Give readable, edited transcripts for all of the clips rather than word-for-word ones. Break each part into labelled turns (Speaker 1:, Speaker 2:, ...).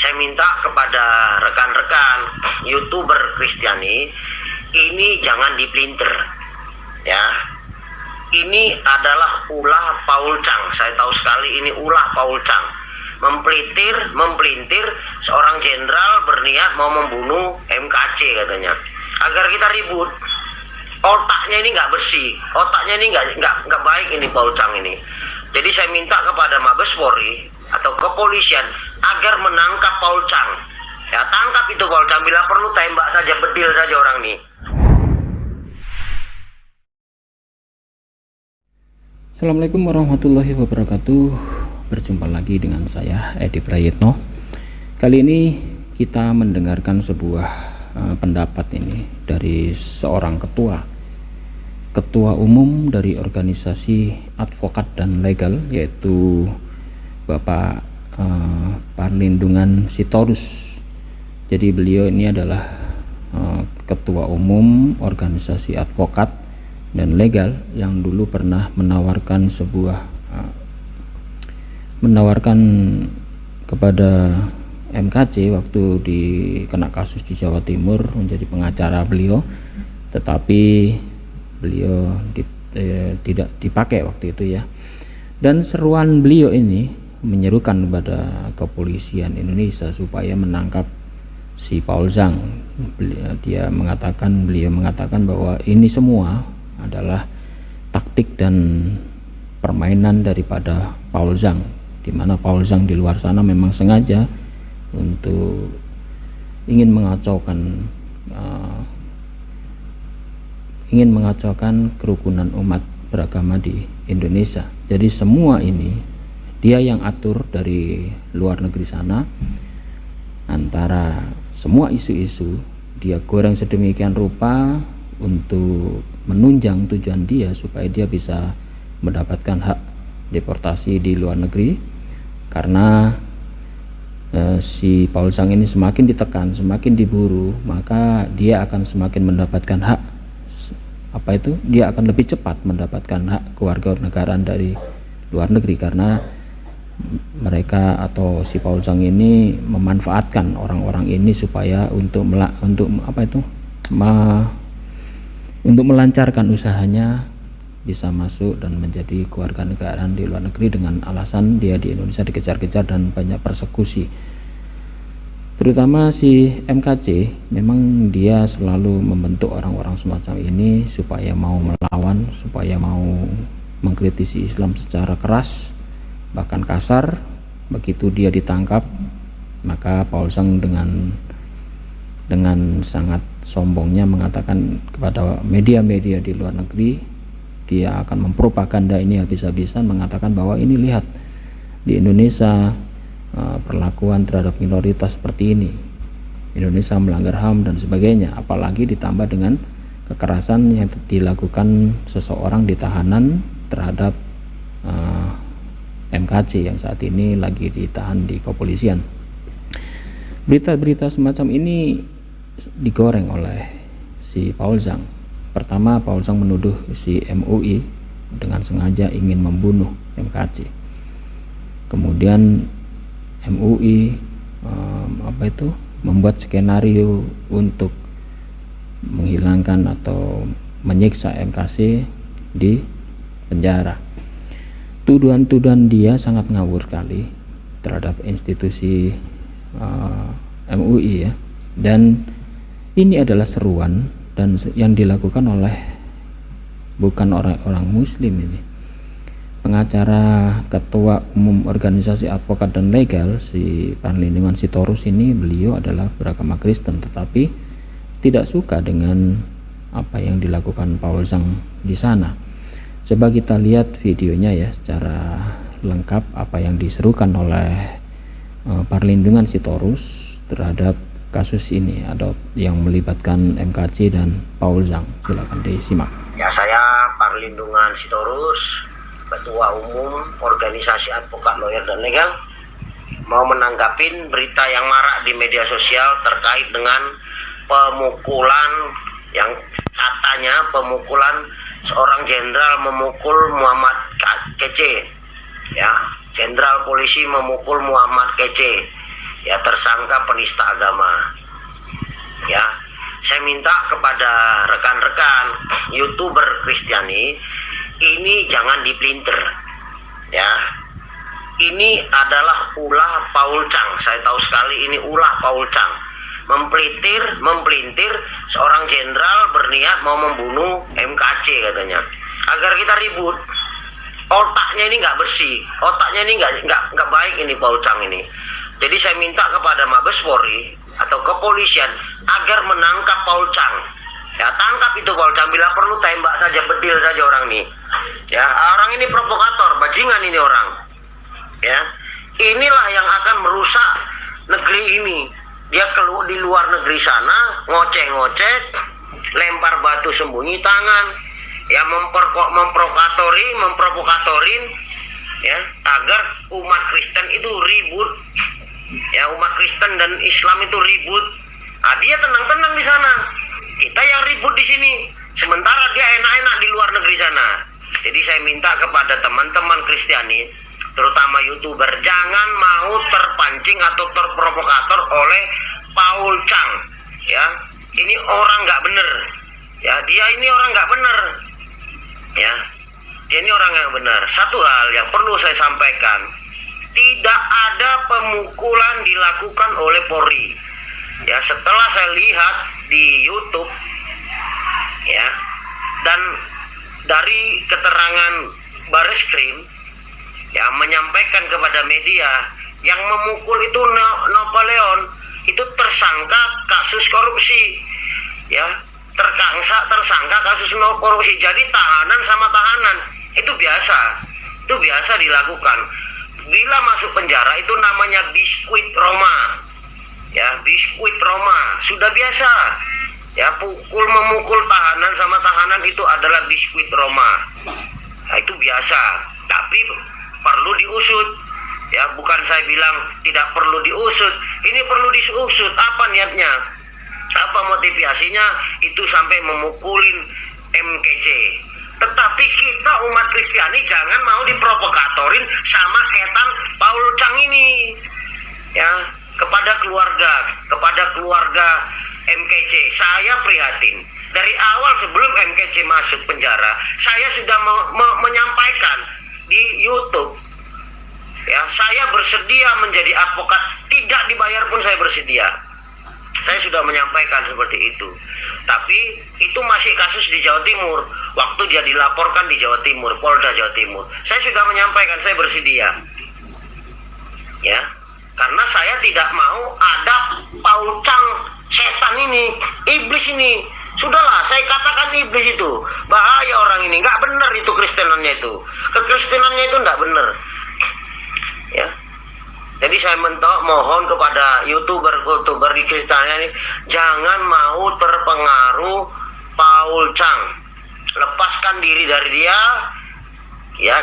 Speaker 1: saya minta kepada rekan-rekan YouTuber Kristiani ini jangan dipelintir ya. Ini adalah ulah Paul Chang. Saya tahu sekali ini ulah Paul Chang. Mempelintir seorang jenderal berniat mau membunuh MKC katanya. Agar kita ribut. Otaknya ini nggak bersih. Otaknya ini nggak baik ini Paul Chang ini. Jadi saya minta kepada Mabes Polri atau kepolisian agar menangkap Paul Chang. Ya, tangkap itu Paul Chang, bila perlu tembak saja, bedil saja orang ini.
Speaker 2: Assalamualaikum warahmatullahi wabarakatuh. Berjumpa lagi dengan saya Edi Prayitno. Kali ini kita mendengarkan sebuah pendapat ini dari seorang ketua umum dari organisasi advokat dan legal, yaitu Bapak Parlindungan Sitorus. Jadi beliau ini adalah ketua umum organisasi advokat dan legal yang dulu pernah menawarkan kepada MKC waktu kena kasus di Jawa Timur menjadi pengacara beliau, tetapi beliau tidak dipakai waktu itu ya. Dan seruan beliau ini menyerukan kepada kepolisian Indonesia supaya menangkap si Paul Chang. Beliau mengatakan bahwa ini semua adalah taktik dan permainan daripada Paul Chang, di mana Paul Chang di luar sana memang sengaja untuk ingin mengacaukan kerukunan umat beragama di Indonesia. Jadi semua ini dia yang atur dari luar negeri sana. Antara semua isu-isu dia goreng sedemikian rupa untuk menunjang tujuan dia supaya dia bisa mendapatkan hak deportasi di luar negeri. Karena si Paul Chang ini semakin ditekan, semakin diburu, maka dia akan semakin mendapatkan hak dia akan lebih cepat mendapatkan hak kewarganegaraan dari luar negeri, karena mereka atau si Paul Chang ini memanfaatkan orang-orang ini supaya untuk melancarkan usahanya bisa masuk dan menjadi kewarganegaraan di luar negeri dengan alasan dia di Indonesia dikejar-kejar dan banyak persekusi. Terutama si MKC, memang dia selalu membentuk orang-orang semacam ini supaya mau melawan, supaya mau mengkritisi Islam secara keras, bahkan kasar. Begitu dia ditangkap, maka Paul Chang dengan sangat sombongnya mengatakan kepada media-media di luar negeri, dia akan mempropaganda ini habis-habisan, mengatakan bahwa ini lihat di Indonesia perlakuan terhadap minoritas seperti ini, Indonesia melanggar HAM dan sebagainya. Apalagi ditambah dengan kekerasan yang dilakukan seseorang di tahanan terhadap MKC yang saat ini lagi ditahan di kepolisian. Berita-berita semacam ini digoreng oleh si Paul Chang. Pertama, Paul Chang menuduh si MUI dengan sengaja ingin membunuh MKC. Kemudian MUI membuat skenario untuk menghilangkan atau menyiksa MKC di penjara. Tuduhan-tuduhan dia sangat ngawur sekali terhadap institusi MUI ya. Dan ini adalah seruan dan yang dilakukan oleh bukan orang-orang muslim ini. Pengacara ketua umum organisasi advokat dan legal si Parlindungan Sitorus ini, beliau adalah beragama Kristen tetapi tidak suka dengan apa yang dilakukan Paul Chang di sana. Coba kita lihat videonya ya secara lengkap apa yang diserukan oleh Parlindungan Sitorus terhadap kasus ini ada yang melibatkan MKC dan Paul Chang. Silakan disimak.
Speaker 1: Ya, saya Parlindungan Sitorus, ketua umum organisasi advokat, lawyer dan legal, mau menanggapin berita yang marak di media sosial terkait dengan pemukulan yang katanya seorang jenderal memukul Muhammad Kece ya, jenderal polisi memukul Muhammad Kece. ya tersangka penista agama. Ya, saya minta kepada rekan-rekan YouTuber Kristiani ini jangan dipelintir. Ya, ini adalah ulah Paul Chang. Saya tahu sekali ini ulah Paul Chang. Mempelintir seorang jenderal berniat mau membunuh MKC katanya. Agar kita ribut. Otaknya ini nggak bersih. Otaknya ini nggak baik ini Paul Chang ini. Jadi saya minta kepada Mabes Polri atau kepolisian agar menangkap Paul Chang. Ya, tangkap itu Paul Chang, bila perlu tembak saja, bedil saja orang ini. Ya, orang ini provokator, bajingan ini orang. Ya, inilah yang akan merusak negeri ini. Dia keluar di luar negeri sana, ngoceh-ngoceh, lempar batu sembunyi tangan, ya memprovokatorin, ya agar umat Kristen itu ribut. Ya, umat Kristen dan Islam itu ribut. Nah, dia tenang-tenang di sana. Kita yang ribut di sini. Sementara dia enak-enak di luar negeri sana. Jadi saya minta kepada teman-teman Kristiani, terutama YouTuber, jangan mau terpancing atau terprovokator oleh Paul Chang. Ya, ini orang nggak bener. Ya, dia ini orang nggak bener. Ya, dia ini orang yang benar. Satu hal yang perlu saya sampaikan, tidak ada pemukulan dilakukan oleh Polri. Ya, setelah saya lihat di YouTube, ya, dan dari keterangan Bareskrim, ya, menyampaikan kepada media yang memukul itu Napoleon itu tersangka kasus korupsi, ya, tersangka kasus korupsi. Jadi tahanan sama tahanan itu biasa dilakukan. Bila masuk penjara itu namanya biskuit Roma. Ya, biskuit Roma sudah biasa. Ya, memukul tahanan sama tahanan itu adalah biskuit Roma. Nah, itu biasa. Tapi perlu diusut. Ya, bukan saya bilang tidak perlu diusut. Ini perlu diusut. Apa niatnya? Apa motivasinya itu sampai memukulin MKC? Tetapi kita umat Kristiani jangan mau diprovokatorin sama setan Paul Chang ini. Ya, kepada keluarga MKC, saya prihatin. Dari awal sebelum MKC masuk penjara, saya sudah menyampaikan di YouTube. Ya, saya bersedia menjadi advokat, tidak dibayar pun saya bersedia. Saya sudah menyampaikan seperti itu. Tapi itu masih kasus di Jawa Timur. Waktu dia dilaporkan di Jawa Timur, Polda Jawa Timur. Saya sudah menyampaikan saya bersedia. Ya, karena saya tidak mau ada Paul Chang, setan ini, iblis ini. Sudahlah, saya katakan iblis itu. Bahaya orang ini, nggak benar itu Kristenannya itu. Kekristenannya itu nggak benar. Ya. Jadi saya mohon kepada YouTuber di Kristiani ini, jangan mau terpengaruh Paul Chang. Lepaskan diri dari dia. Ya.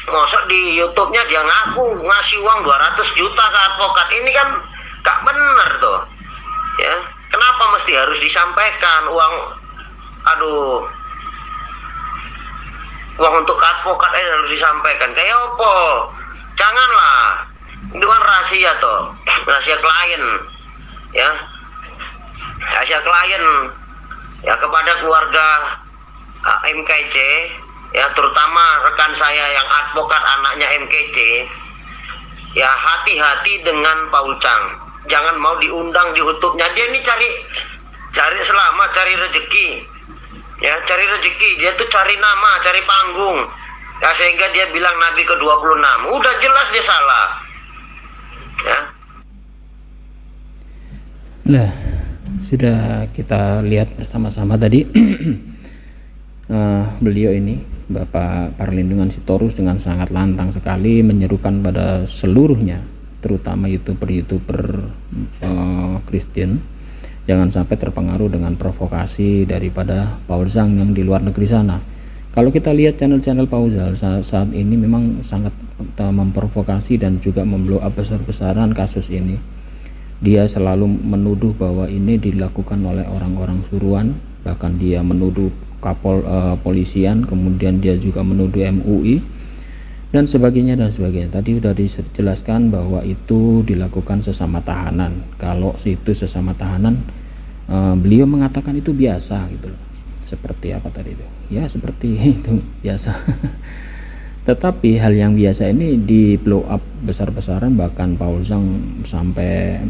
Speaker 1: Masa di YouTube-nya dia ngaku ngasih uang 200 juta ke advokat. Ini kan gak bener tuh. Ya. Kenapa mesti harus disampaikan uang untuk advokat ini harus disampaikan? Kayak apa? Janganlah, itu kan rahasia toh, rahasia klien, ya, rahasia klien, ya, kepada keluarga MKC, ya, terutama rekan saya yang advokat anaknya MKC, ya, hati-hati dengan Paul Chang, jangan mau diundang di YouTube-nya. Dia ini cari selamat, cari rezeki, ya, cari rezeki, dia tuh cari nama, cari panggung. Ya, sehingga dia bilang Nabi ke-26. Udah jelas dia salah. Ya.
Speaker 2: Nah, sudah kita lihat bersama-sama tadi beliau ini, Bapak Parlindungan Sitorus, dengan sangat lantang sekali menyerukan pada seluruhnya, terutama YouTuber Kristen, jangan sampai terpengaruh dengan provokasi daripada Paul Chang yang di luar negeri sana. Kalau kita lihat channel-channel Pauzal saat ini memang sangat memprovokasi dan juga memblow up besar-besaran kasus ini. Dia selalu menuduh bahwa ini dilakukan oleh orang-orang suruhan, bahkan dia menuduh polisian, kemudian dia juga menuduh MUI, dan sebagainya dan sebagainya. Tadi sudah dijelaskan bahwa itu dilakukan sesama tahanan. Kalau itu sesama tahanan, beliau mengatakan itu biasa gitu loh. Seperti apa tadi itu? Ya seperti itu biasa. Tetapi hal yang biasa ini di blow up besar-besaran, bahkan Paul Zhang sampai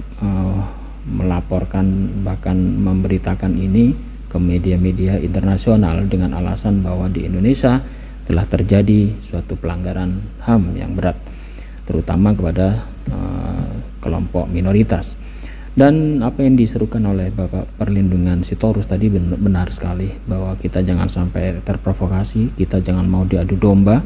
Speaker 2: melaporkan, bahkan memberitakan ini ke media-media internasional dengan alasan bahwa di Indonesia telah terjadi suatu pelanggaran HAM yang berat, terutama kepada kelompok minoritas. Dan apa yang diserukan oleh Bapak Perlindungan Sitorus tadi benar sekali, bahwa kita jangan sampai terprovokasi, kita jangan mau diadu domba.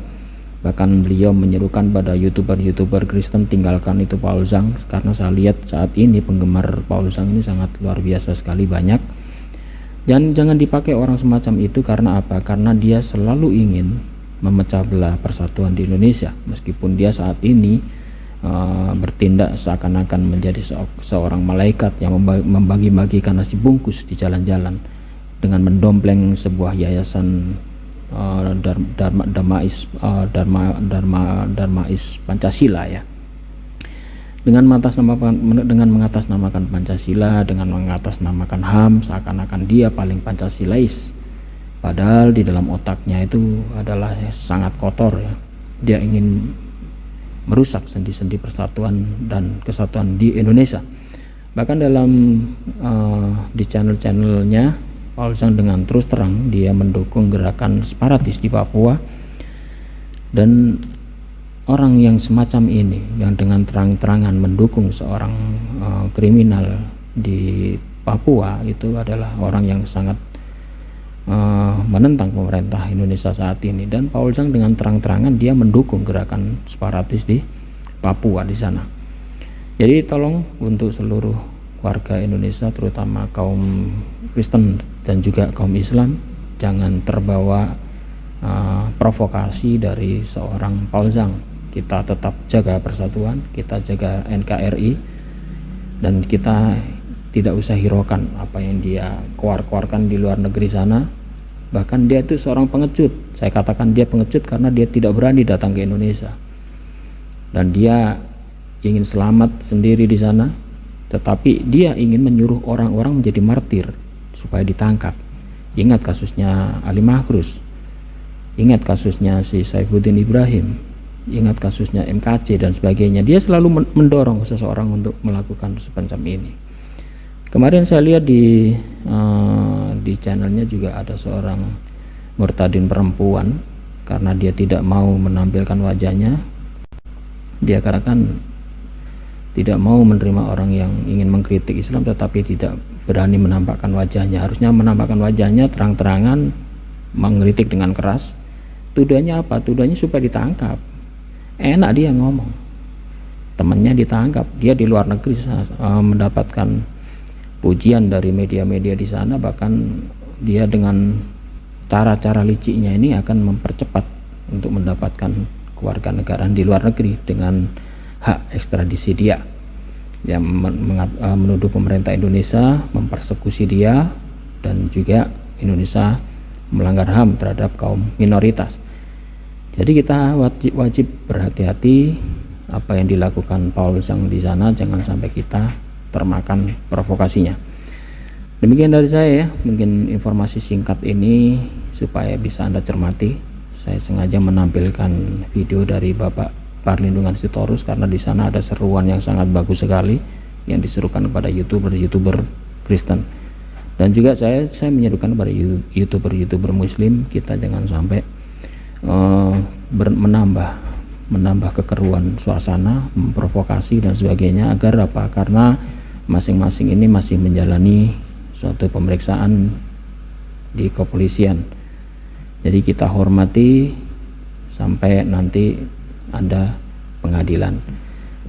Speaker 2: Bahkan beliau menyerukan pada youtuber Kristen, tinggalkan itu Paul Zhang, karena saya lihat saat ini penggemar Paul Zhang ini sangat luar biasa sekali banyak. Dan jangan dipakai orang semacam itu. Karena apa? Karena dia selalu ingin memecah belah persatuan di Indonesia, meskipun dia saat ini bertindak seakan-akan menjadi seorang malaikat yang membagi-bagikan nasi bungkus di jalan-jalan dengan mendompleng sebuah yayasan Darmais Pancasila ya, dengan mengatasnamakan Pancasila, dengan mengatasnamakan HAM, seakan-akan dia paling Pancasilais, padahal di dalam otaknya itu adalah sangat kotor ya. Dia ingin merusak sendi-sendi persatuan dan kesatuan di Indonesia. Bahkan dalam di channel-channelnya, Paul Zhang dengan terus terang dia mendukung gerakan separatis di Papua. Dan orang yang semacam ini, yang dengan terang-terangan mendukung seorang kriminal di Papua, itu adalah orang yang sangat menentang pemerintah Indonesia saat ini. Dan Paul Zhang dengan terang-terangan dia mendukung gerakan separatis di Papua di sana. Jadi tolong untuk seluruh warga Indonesia, terutama kaum Kristen dan juga kaum Islam, jangan terbawa provokasi dari seorang Paul Zhang. Kita tetap jaga persatuan, kita jaga NKRI, dan kita tidak usah hiraukan apa yang dia keluarkan di luar negeri sana. Bahkan dia itu seorang pengecut. Saya katakan dia pengecut karena dia tidak berani datang ke Indonesia, dan dia ingin selamat sendiri di sana, tetapi dia ingin menyuruh orang-orang menjadi martir supaya ditangkap. Ingat kasusnya Ali Mahruz, ingat kasusnya si Saifuddin Ibrahim, ingat kasusnya MKC dan sebagainya. Dia selalu mendorong seseorang untuk melakukan semacam ini. Kemarin saya lihat di channelnya juga ada seorang murtadin perempuan, karena dia tidak mau menampilkan wajahnya. Dia katakan tidak mau menerima orang yang ingin mengkritik Islam tetapi tidak berani menampakkan wajahnya. Harusnya menampakkan wajahnya terang-terangan, mengkritik dengan keras. Tuduhannya apa? Tuduhannya supaya ditangkap. Enak dia ngomong, temannya ditangkap, dia di luar negeri mendapatkan pujian dari media-media di sana. Bahkan dia dengan cara-cara liciknya ini akan mempercepat untuk mendapatkan kewarganegaraan di luar negeri dengan hak ekstradisi dia, yang menuduh pemerintah Indonesia mempersekusi dia, dan juga Indonesia melanggar HAM terhadap kaum minoritas. Jadi kita wajib berhati-hati apa yang dilakukan Paul Zhang di sana, jangan sampai kita termakan provokasinya. Demikian dari saya ya, mungkin informasi singkat ini supaya bisa Anda cermati. Saya sengaja menampilkan video dari Bapak Perlindungan Sitorus karena di sana ada seruan yang sangat bagus sekali yang diserukan kepada youtuber Kristen. Dan juga saya menyerukan kepada youtuber Muslim, kita jangan sampai menambah kekeruan suasana, memprovokasi dan sebagainya. Agar apa? Karena masing-masing ini masih menjalani suatu pemeriksaan di kepolisian. Jadi kita hormati sampai nanti ada pengadilan.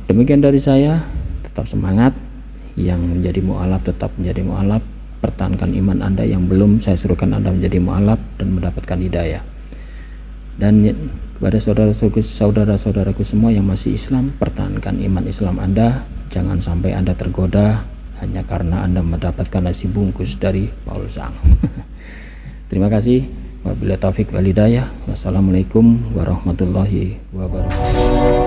Speaker 2: Demikian dari saya, tetap semangat. Yang menjadi mu'alaf tetap menjadi mu'alaf. Pertahankan iman Anda, yang belum saya suruhkan Anda menjadi mu'alaf dan mendapatkan hidayah. Dan kepada saudara-saudaraku semua yang masih Islam, pertahankan iman Islam Anda. Jangan sampai Anda tergoda hanya karena Anda mendapatkan nasi bungkus dari Paul Zhang. Terima kasih. Wabillahi taufik wal hidayah. Wassalamualaikum warahmatullahi wabarakatuh.